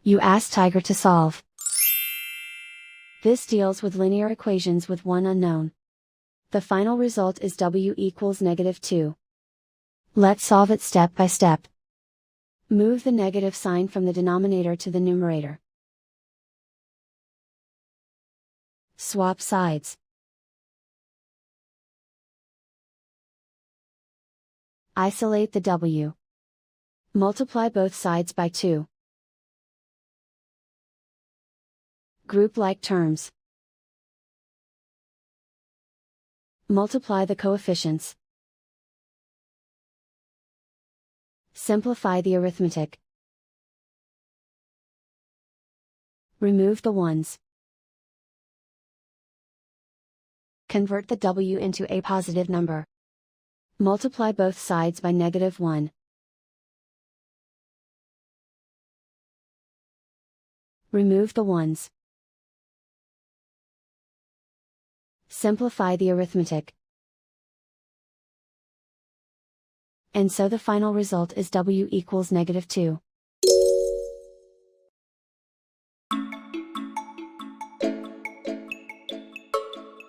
You ask Tiger to solve. This deals with linear equations with one unknown. The final result is w equals -2. Let's solve it step by step. Move the negative sign from the denominator to the numerator. Swap sides. Isolate the w. Multiply both sides by 2. Group like terms. Multiply the coefficients. Simplify the arithmetic. Remove the ones. Convert the w into a positive number. Multiply both sides by -1. Remove the ones. Simplify the arithmetic. And so the final result is w equals -2.